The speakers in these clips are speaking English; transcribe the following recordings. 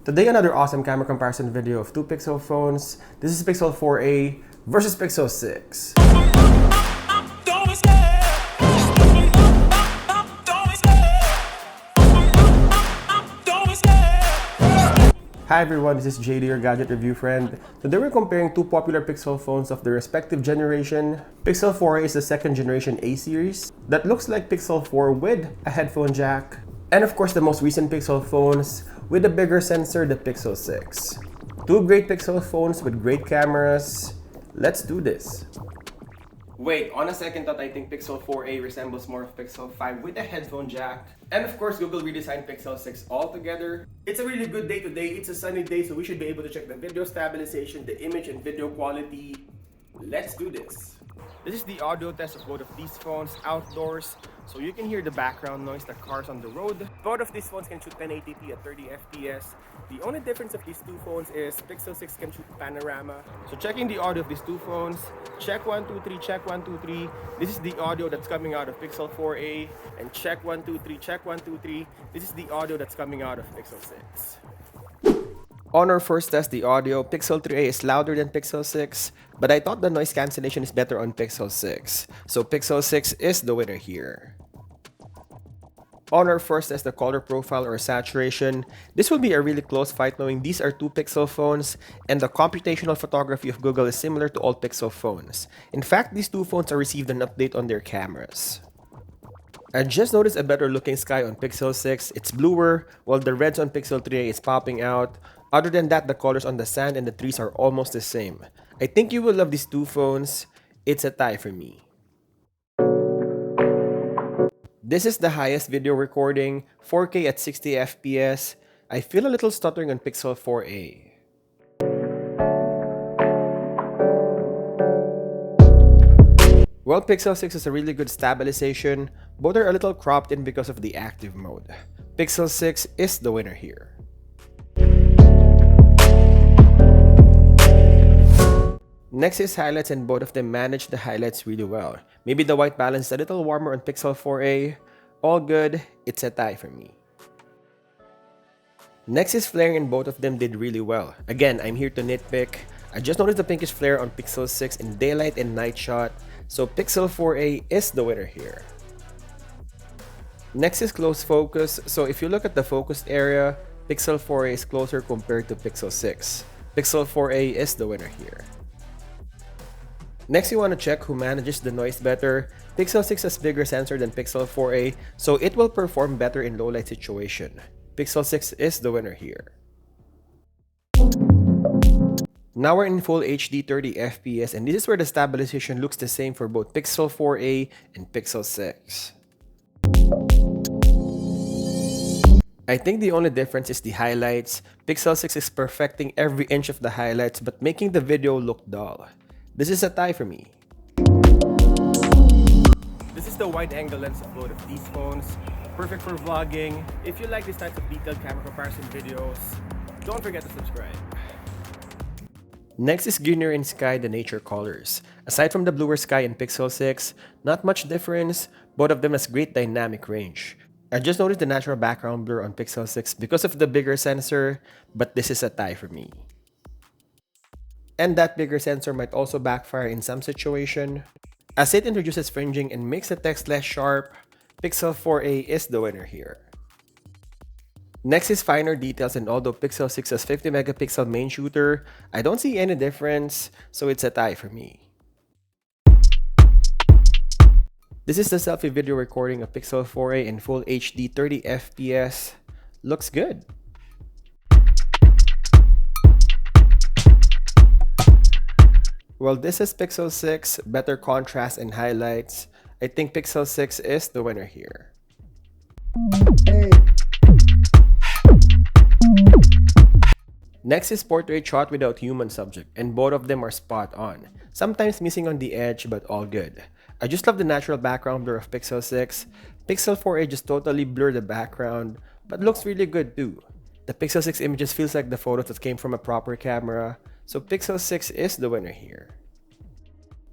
Today, another awesome camera comparison video of two Pixel phones. This is Pixel 4a versus Pixel 6. Hi everyone, this is JD, your gadget review friend. Today we're comparing two popular Pixel phones of their respective generation. Pixel 4a is the second generation A series that looks like Pixel 4 with a headphone jack. And of course the most recent Pixel phones with a bigger sensor, the Pixel 6. Two great Pixel phones with great cameras. Let's do this. Wait, on a second thought, I think Pixel 4a resembles more of Pixel 5 with a headphone jack. And of course, Google redesigned Pixel 6 altogether. It's a really good day today. It's a sunny day, so we should be able to check the video stabilization, the image and video quality. Let's do this. This is the audio test of both of these phones outdoors, so you can hear the background noise, the cars on the road. Both of these phones can shoot 1080p at 30 FPS. The only difference of these two phones is Pixel 6 can shoot panorama. So checking the audio of these two phones, check 1, 2, 3, check 1, 2, 3. This is the audio that's coming out of Pixel 4a, and check 1, 2, 3, check 1, 2, 3. This is the audio that's coming out of Pixel 6. On our first test, the audio, Pixel 3a is louder than Pixel 6, but I thought the noise cancellation is better on Pixel 6. So Pixel 6 is the winner here. On our first test, the color profile or saturation, this will be a really close fight knowing these are two Pixel phones and the computational photography of Google is similar to all Pixel phones. In fact, these two phones have received an update on their cameras. I just noticed a better looking sky on Pixel 6, it's bluer, while the reds on Pixel 3a is popping out. Other than that, the colors on the sand and the trees are almost the same. I think you will love these two phones. It's a tie for me. This is the highest video recording, 4K at 60 FPS. I feel a little stuttering on Pixel 4a. Well, Pixel 6 has a really good stabilization. Both are a little cropped in because of the active mode. Pixel 6 is the winner here. Next is highlights, and both of them manage the highlights really well. Maybe the white balance is a little warmer on Pixel 4a. All good, it's a tie for me. Next is flaring, and both of them did really well. Again, I'm here to nitpick. I just noticed the pinkish flare on Pixel 6 in daylight and night shot. So Pixel 4a is the winner here. Next is close focus. So if you look at the focused area, Pixel 4a is closer compared to Pixel 6. Pixel 4a is the winner here. Next, you want to check who manages the noise better. Pixel 6 has bigger sensor than Pixel 4a, so it will perform better in low light situation. Pixel 6 is the winner here. Now we're in full HD 30 FPS, and this is where the stabilization looks the same for both Pixel 4a and Pixel 6. I think the only difference is the highlights. Pixel 6 is perfecting every inch of the highlights but making the video look dull. This is a tie for me. This is the wide-angle lens of both of these phones. Perfect for vlogging. If you like these types of detailed camera comparison videos, don't forget to subscribe. Next is greener in sky, the nature colors. Aside from the bluer sky in Pixel 6, not much difference. Both of them has great dynamic range. I just noticed the natural background blur on Pixel 6 because of the bigger sensor, but this is a tie for me. And that bigger sensor might also backfire in some situation. As it introduces fringing and makes the text less sharp, Pixel 4a is the winner here. Next is finer details, and although Pixel 6 has 50 megapixel main shooter, I don't see any difference, so it's a tie for me. This is the selfie video recording of Pixel 4a in full HD 30 FPS. Looks good. Well, this is Pixel 6, better contrast and highlights. I think Pixel 6 is the winner here. Next is portrait shot without human subject, and both of them are spot on. Sometimes missing on the edge, but all good. I just love the natural background blur of Pixel 6. Pixel 4a just totally blurred the background, but looks really good too. The Pixel 6 images feels like the photos that came from a proper camera. So Pixel 6 is the winner here.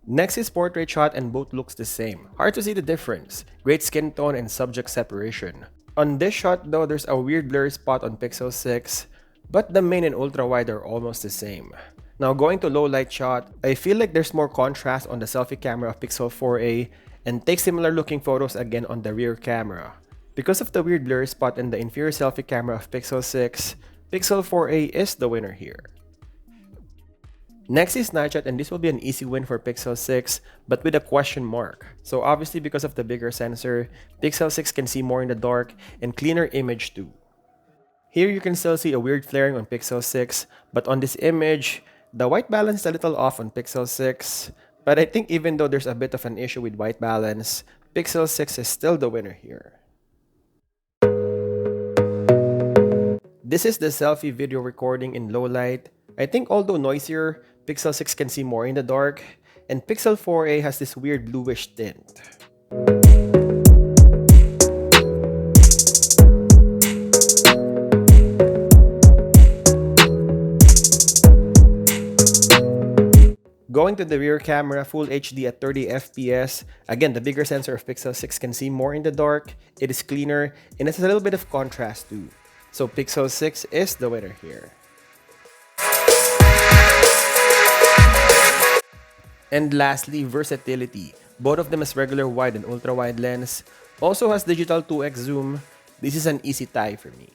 Next is portrait shot, and both looks the same. Hard to see the difference. Great skin tone and subject separation. On this shot though, there's a weird blurry spot on Pixel 6. but the main and ultra wide are almost the same. Now going to low light shot, I feel like there's more contrast on the selfie camera of Pixel 4a and takes similar looking photos again on the rear camera. Because of the weird blur spot in the inferior selfie camera of Pixel 6, Pixel 4a is the winner here. Next is night shot, and this will be an easy win for Pixel 6, but with a question mark. So obviously because of the bigger sensor, Pixel 6 can see more in the dark and cleaner image too. Here you can still see a weird flaring on Pixel 6, but on this image, the white balance is a little off on Pixel 6, but I think even though there's a bit of an issue with white balance, Pixel 6 is still the winner here. This is the selfie video recording in low light. I think although noisier, Pixel 6 can see more in the dark, and Pixel 4a has this weird bluish tint. Going to the rear camera, Full HD at 30 FPS. Again, the bigger sensor of Pixel 6 can see more in the dark, it is cleaner, and it has a little bit of contrast too. So Pixel 6 is the winner here. And lastly, versatility. Both of them has regular wide and ultra wide lens. Also has digital 2x zoom. This is an easy tie for me.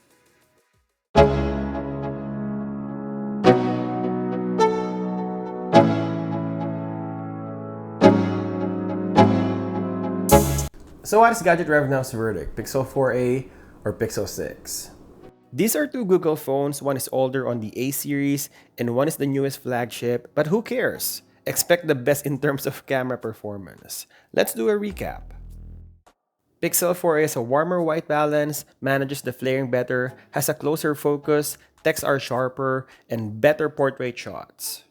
So what is Gadget Rev Now's verdict? Pixel 4a or Pixel 6? These are two Google phones. One is older on the A series and one is the newest flagship, but who cares? Expect the best in terms of camera performance. Let's do a recap. Pixel 4a has a warmer white balance, manages the flaring better, has a closer focus, texts are sharper, and better portrait shots.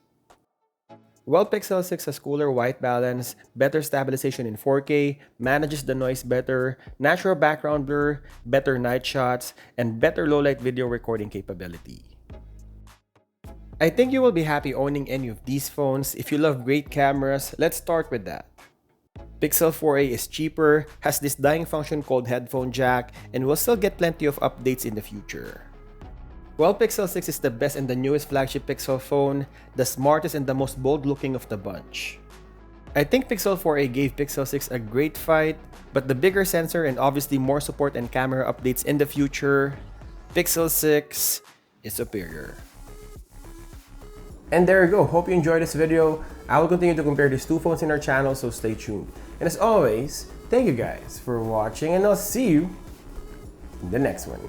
While Pixel 6 has cooler white balance, better stabilization in 4K, manages the noise better, natural background blur, better night shots, and better low-light video recording capability. I think you will be happy owning any of these phones. If you love great cameras, let's start with that. Pixel 4a is cheaper, has this dying function called headphone jack, and will still get plenty of updates in the future. While Pixel 6 is the best and the newest flagship Pixel phone, the smartest and the most bold looking of the bunch. I think Pixel 4a gave Pixel 6 a great fight, but the bigger sensor and obviously more support and camera updates in the future, Pixel 6 is superior. And there you go. Hope you enjoyed this video. I will continue to compare these two phones in our channel, so stay tuned. And as always, thank you guys for watching, and I'll see you in the next one.